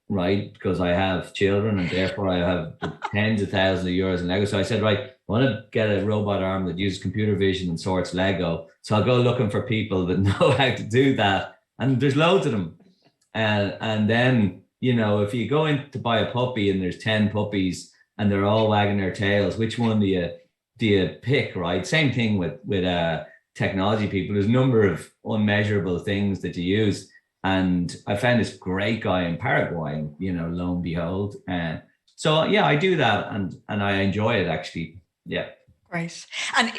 right? Because I have children and therefore I have tens of thousands of euros in Lego. So I said, right, I want to get a robot arm that uses computer vision and sorts Lego. So I'll go looking for people that know how to do that. And there's loads of them. And then, if you go in to buy a puppy and there's 10 puppies and they're all wagging their tails, which one do you pick, right? Same thing with technology people. There's a number of unmeasurable things that you use. And I found this great guy in Paraguay, lo and behold. So yeah, I do that and I enjoy it actually. Yeah. Right. And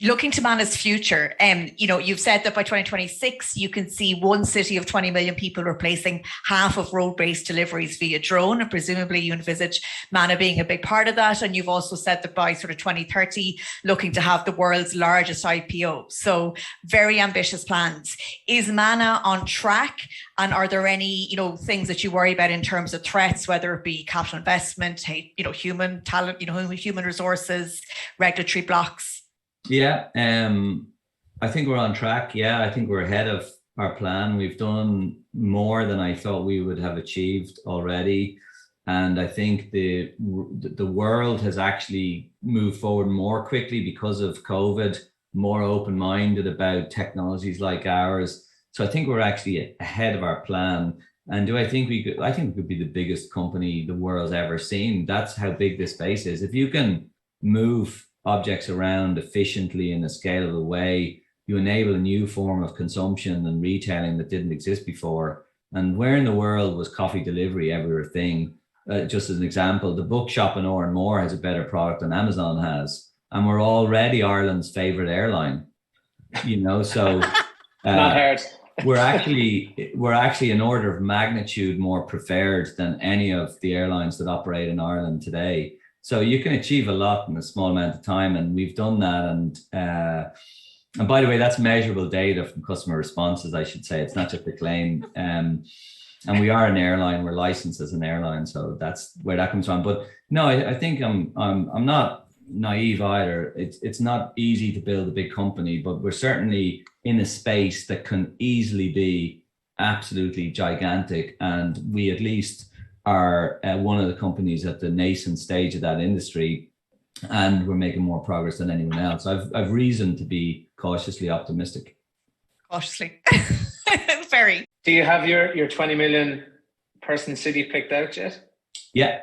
looking to Manna's future, you've said that by 2026, you can see one city of 20 million people replacing half of road-based deliveries via drone. And presumably you envisage Manna being a big part of that. And you've also said that by sort of 2030, looking to have the world's largest IPO. So very ambitious plans. Is Manna on track? And are there any, things that you worry about in terms of threats, whether it be capital investment, human talent, human resources, regulatory blocks? Yeah, I think we're on track. Yeah, I think we're ahead of our plan. We've done more than I thought we would have achieved already. And I think the world has actually moved forward more quickly because of COVID, more open-minded about technologies like ours. So I think we're actually ahead of our plan. And do I think we could? I think we could be the biggest company the world's ever seen. That's how big this space is. If you can move objects around efficiently in a scalable way, you enable a new form of consumption and retailing that didn't exist before. And where in the world was coffee delivery ever a thing? Just as an example, the bookshop in Oranmore has a better product than Amazon has. And we're already Ireland's favorite airline, so not hard. we're actually an order of magnitude more preferred than any of the airlines that operate in Ireland today. So you can achieve a lot in a small amount of time, and we've done that. And by the way, that's measurable data from customer responses, I should say. It's not just a claim. And we are an airline. We're licensed as an airline, so that's where that comes from. But no, I think I'm not naive either. It's not easy to build a big company, but we're certainly in a space that can easily be absolutely gigantic, and we at least are one of the companies at the nascent stage of that industry, and we're making more progress than anyone else. I've reason to be cautiously optimistic. Cautiously. Very. Do you have your 20 million person city picked out yet? Yeah.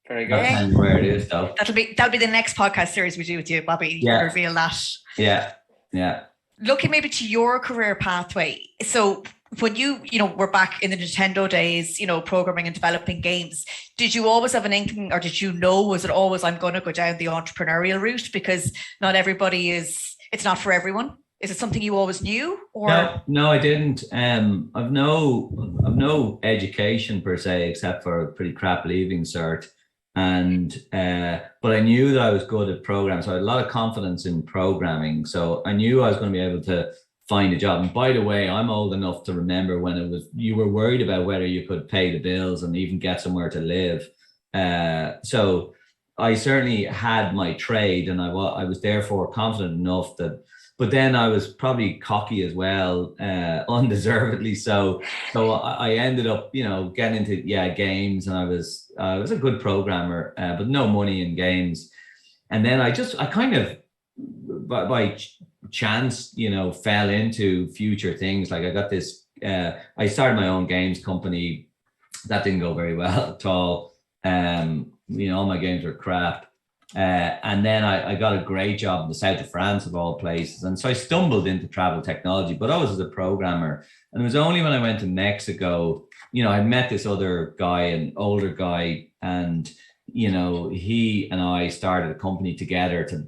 Very good. That's where it is, though. That'll be the next podcast series we do with you, Bobby. Yeah. Reveal that. Yeah. Looking maybe to your career pathway. So when you were back in the Nintendo days, programming and developing games, did you always have an inkling, or did you know, was it always, I'm going to go down the entrepreneurial route? Because not everybody it's not for everyone. Is it something you always knew? Or No, I didn't. I've no education per se, except for a pretty crap leaving cert. And but I knew that I was good at programs. So I had a lot of confidence in programming. So I knew I was going to be able to find a job. And by the way, I'm old enough to remember when you were worried about whether you could pay the bills and even get somewhere to live. So I certainly had my trade, and I was therefore confident enough that. But then I was probably cocky as well, undeservedly so. So I ended up, getting into games, and I was a good programmer, but no money in games. And then I kind of by chance, fell into future things. Like I got this. I started my own games company. That didn't go very well at all. All my games were crap. And then I got a great job in the south of France, of all places. And so I stumbled into travel technology, but I was as a programmer. And it was only when I went to Mexico, I met this other guy, an older guy, and, he and I started a company together to,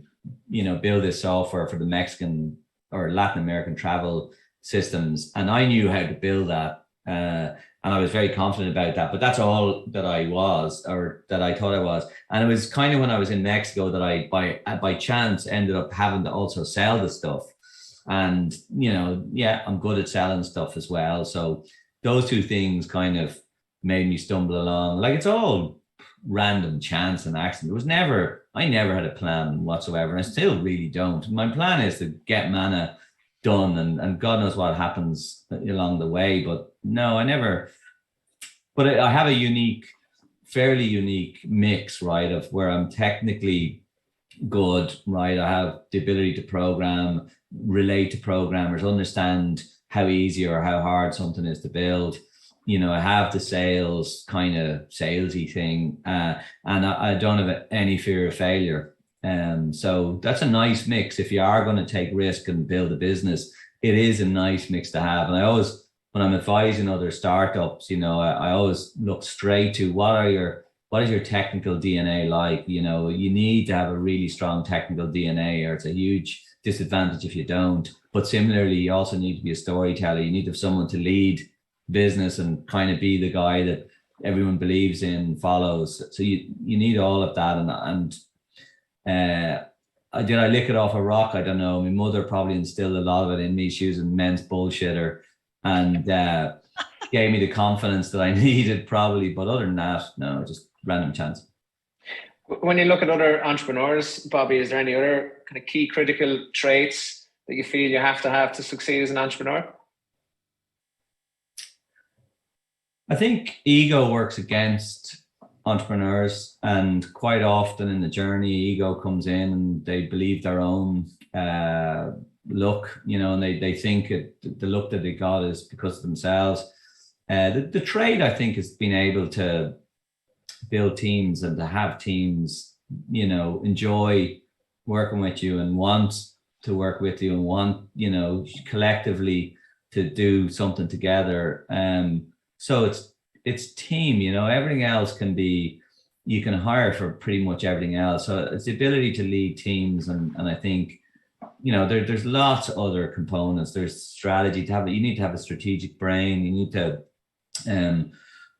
build this software for the Mexican or Latin American travel systems. And I knew how to build that. And I was very confident about that, but that's all that I was, or that I thought I was. And it was kind of when I was in Mexico that I, by chance, ended up having to also sell the stuff. And, you know, yeah, I'm good at selling stuff as well. So those two things kind of made me stumble along. Like, it's all random chance and accident. I never had a plan whatsoever. And I still really don't. My plan is to get Manna done, and God knows what happens along the way. But no, I never. But I have a fairly unique mix, right, of where I'm technically good, right? I have the ability to program, relate to programmers, understand how easy or how hard something is to build. You know, I have the sales kind of salesy thing, and I don't have any fear of failure. So that's a nice mix. If you are going to take risk and build a business, it is a nice mix to have. And I always, when I'm advising other startups, you know, I always look straight to what is your technical DNA like? You know, you need to have a really strong technical DNA, or it's a huge disadvantage if you don't. But similarly, you also need to be a storyteller. You need to have someone to lead business and kind of be the guy that everyone believes in, follows. So you need all of that. And did I lick it off a rock? I don't know. My mother probably instilled a lot of it in me. She was an immense bullshitter, and gave me the confidence that I needed, probably. But other than that, no, just random chance. When you look at other entrepreneurs, Bobby, is there any other kind of key critical traits that you feel you have to succeed as an entrepreneur? I think ego works against entrepreneurs, and quite often in the journey, ego comes in and they believe their own look, you know, and they think the look that they got is because of themselves. The trade, I think, is being able to build teams and to have teams, you know, enjoy working with you and want to work with you and want, you know, collectively to do something together. So it's team, you know, everything else can be, you can hire for pretty much everything else. So it's the ability to lead teams. And I think, you know, there's lots of other components. There's strategy to have it. You need to have a strategic brain. You need to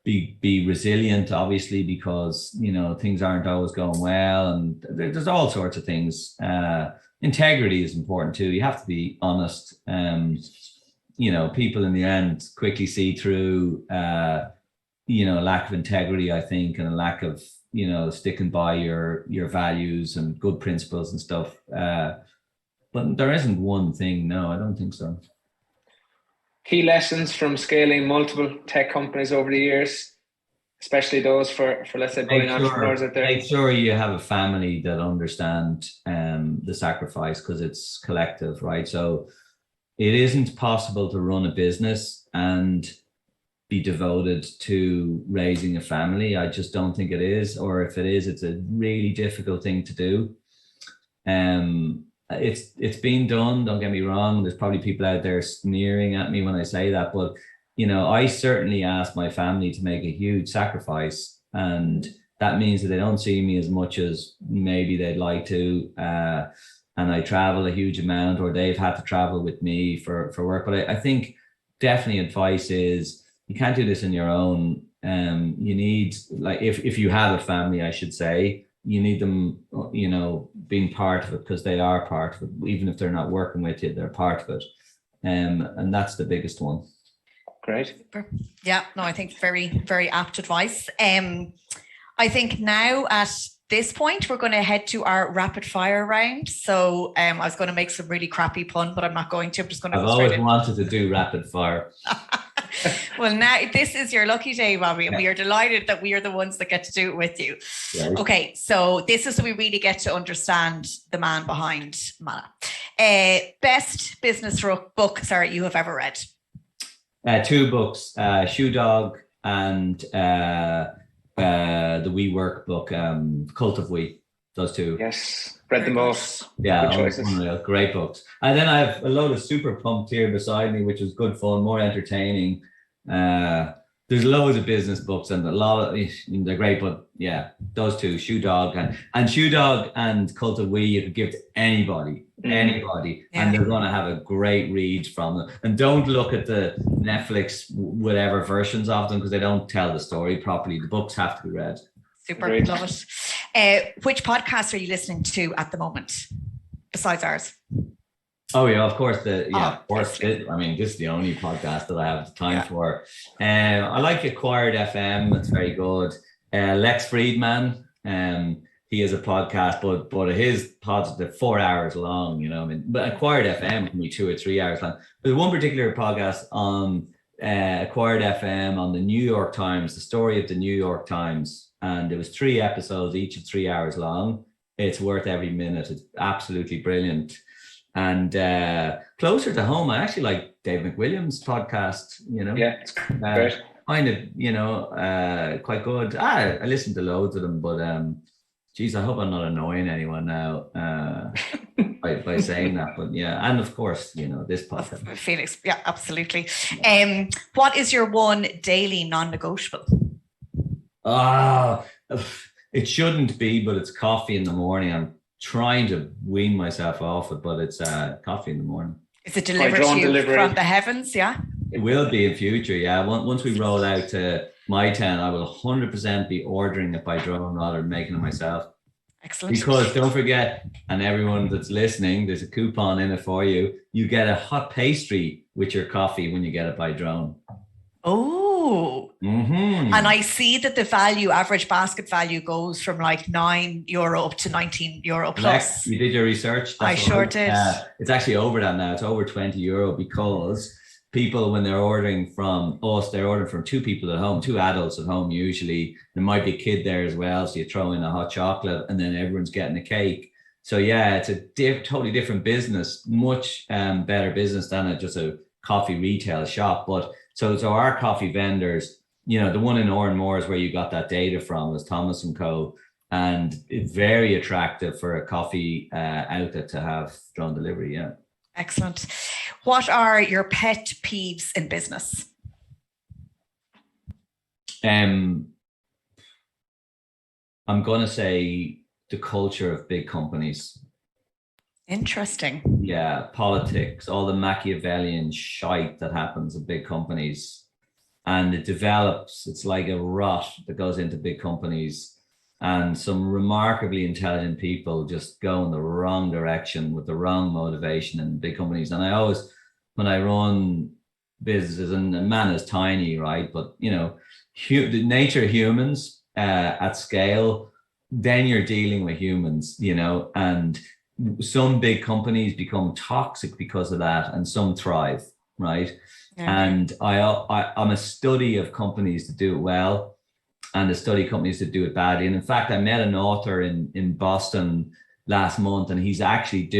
be resilient, obviously, because, you know, things aren't always going well. And there's all sorts of things. Integrity is important too. You have to be honest. You know, people in the end quickly see through, you know, lack of integrity, I think, and a lack of, you know, sticking by your values and good principles and stuff. But there isn't one thing. No, I don't think so. Key lessons from scaling multiple tech companies over the years, especially those for let's say, budding entrepreneurs out there. Make sure you have a family that understand the sacrifice, because it's collective, right? So it isn't possible to run a business and be devoted to raising a family. I just don't think it is. Or if it is, it's a really difficult thing to do. It's been done, don't get me wrong. There's probably people out there sneering at me when I say that, but, you know, I certainly asked my family to make a huge sacrifice, and that means that they don't see me as much as maybe they'd like to. And I travel a huge amount, or they've had to travel with me for work. But I think definitely advice is, you can't do this on your own. You need, like, if you have a family, I should say, you need them, you know, being part of it, because they are part of it. Even if they're not working with you, they're part of it. And that's the biggest one. Great. Yeah, no, I think very, very apt advice. I think now at this point, we're going to head to our rapid fire round. So I was going to make some really crappy pun, but I'm not going to. I'm just going to. I've always wanted to do rapid fire. Well, now this is your lucky day, Bobby, and we are delighted that we are the ones that get to do it with you. Right. Okay, so this is so we really get to understand the man behind Manna. Best business book, you have ever read? Two books, Shoe Dog and the We Work book, Cult of We. Those two. Yes, read them both. Yeah, great books. And then I have a load of Super Pumped here beside me, which is good fun, more entertaining. there's loads of business books and a lot of, they're great, but yeah, those two, Shoe Dog and Shoe Dog and Cult of We, you could give to anybody, and they're going to have a great read from them. And don't look at the Netflix, whatever versions of them, because they don't tell the story properly. The books have to be read. Super, Great. love it. Which podcast are you listening to at the moment, besides ours? Oh yeah, of course. Of course. I mean, this is the only podcast that I have time for. I like Acquired FM. It's very good. Lex Friedman. He has a podcast, but his pods are 4 hours long. You know, I mean, but Acquired FM can be 2 or 3 hours long. There's one particular podcast on Acquired FM on the New York Times, the story of the New York Times, and there was 3 episodes, each of 3 hours long. It's worth every minute. It's absolutely brilliant. And closer to home, I actually like Dave McWilliams' podcast, you know. Yeah, it's great. Kind of, you know, quite good. I listen to loads of them, but geez, I hope I'm not annoying anyone now by saying that. But yeah, and of course, you know, this podcast. Felix, yeah, absolutely. What is your one daily non-negotiable? It shouldn't be, but it's coffee in the morning. I'm trying to wean myself off it, but it's coffee in the morning. Is it delivered to you from the heavens? Yeah, it will be in future. Yeah, once we roll out to my town, I will 100% be ordering it by drone rather than making it myself. Excellent. Because don't forget, and everyone that's listening, there's a coupon in it for you. You get a hot pastry with your coffee when you get it by drone. Oh, and I see that the average basket value goes from like €9 up to €19 plus. You did your research. I sure did. It's actually over that now. It's over €20 because people, when they're ordering from us, they're ordering from 2 people at home, 2 adults at home usually. There might be a kid there as well, so you throw in a hot chocolate and then everyone's getting a cake. So yeah, it's a totally different business, much better business than just a coffee retail shop. But so our coffee vendors, you know, the one in Oranmore is where you got that data from, was Thomas & Co. And it's very attractive for a coffee outlet to have drone delivery, yeah. Excellent. What are your pet peeves in business? I'm going to say the culture of big companies. Interesting. Yeah, politics, all the Machiavellian shite that happens in big companies. And it develops, it's like a rot that goes into big companies. And some remarkably intelligent people just go in the wrong direction with the wrong motivation in big companies. And I always, when I run businesses, and Manna's tiny, right? But, you know, the nature of humans at scale, then you're dealing with humans, you know, and some big companies become toxic because of that, and some thrive, right? Yeah. And I'm a study of companies that do it well, and a study companies that do it badly. And in fact, I met an author in Boston last month, and he's actually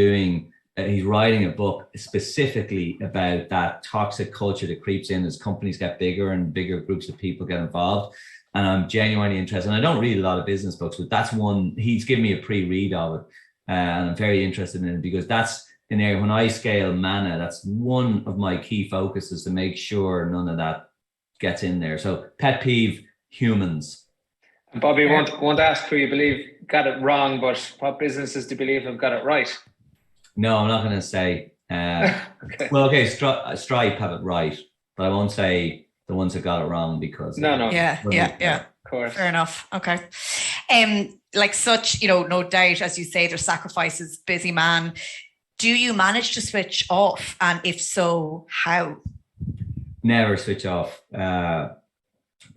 he's writing a book specifically about that toxic culture that creeps in as companies get bigger and bigger groups of people get involved. And I'm genuinely interested. And I don't read a lot of business books, but that's one, he's given me a pre-read of it. And I'm very interested in it because that's an area, when I scale Manna, that's one of my key focuses, to make sure none of that gets in there. So pet peeve, humans. Bobby, won't ask who you believe got it wrong, but what businesses do you believe have got it right? No, I'm not going to say. Okay. Well, okay, Stripe have it right, but I won't say the ones that got it wrong because... No. Yeah. Of course. Fair enough. Okay. Like such, you know, no doubt, as you say, there's sacrifices, busy man. Do you manage to switch off? And if so, how? Never switch off.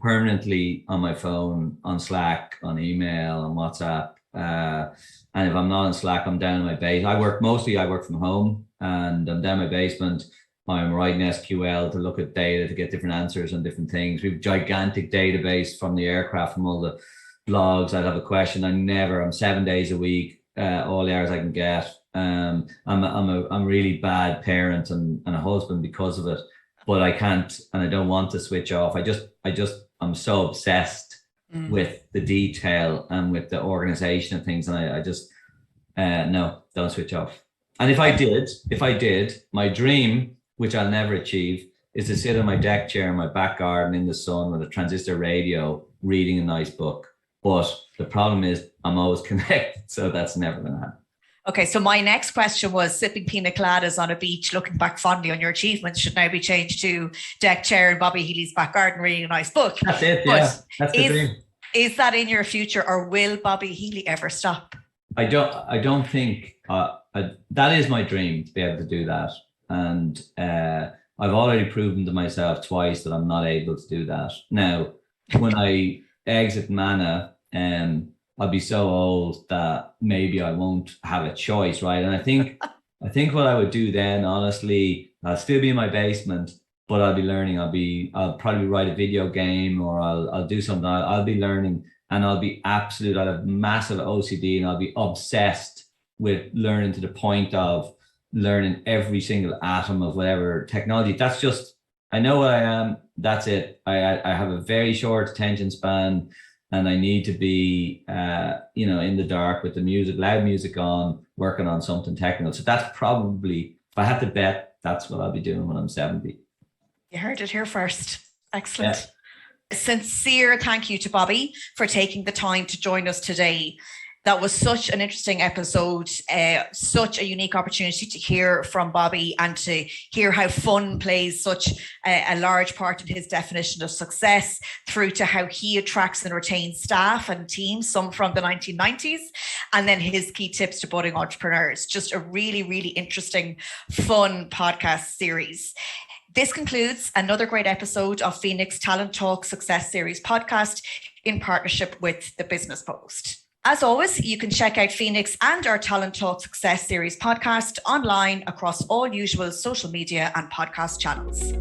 Permanently on my phone, on Slack, on email, on WhatsApp. And if I'm not on Slack, I'm down in my base. I work from home, and I'm down in my basement. I'm writing SQL to look at data to get different answers on different things. We have a gigantic database from the aircraft, from all the blogs. I'd have a question. I'm 7 days a week, all the hours I can get. I'm a really bad parent and a husband because of it, but I can't, and I don't want to switch off. I'm so obsessed with the detail and with the organization of things. And I just, no, don't switch off. And if I did, my dream, which I'll never achieve, is to sit on my deck chair in my back garden in the sun with a transistor radio, reading a nice book. But the problem is I'm always connected, so that's never going to happen. Okay, so my next question was sipping pina coladas on a beach, looking back fondly on your achievements should now be changed to deck chair in Bobby Healy's back garden, reading a nice book. That's it, yeah. That's the dream. Is that in your future, or will Bobby Healy ever stop? I don't think that is my dream, to be able to do that. And I've already proven to myself twice that I'm not able to do that. Now, when I exit Manna, I'll be so old that maybe I won't have a choice, right? And I think what I would do then, honestly, I'll still be in my basement, but I'll be learning. I'll probably write a video game, or I'll do something. I'll be learning, and I'll have massive OCD, and I'll be obsessed with learning to the point of learning every single atom of whatever technology. That's just, I know what I am. That's it. I have a very short attention span. And I need to be, in the dark with the music, loud music on, working on something technical. So that's probably, if I had to bet, that's what I'll be doing when I'm 70. You heard it here first. Excellent. Yeah. Sincere thank you to Bobby for taking the time to join us today. That was such an interesting episode, such a unique opportunity to hear from Bobby and to hear how fun plays such a large part in his definition of success, through to how he attracts and retains staff and teams, some from the 1990s, and then his key tips to budding entrepreneurs. Just a really, really interesting, fun podcast series. This concludes another great episode of Phoenix Talent Talk Success Series podcast in partnership with the Business Post. As always, you can check out Phoenix and our Talent Talk Success Series podcast online across all usual social media and podcast channels.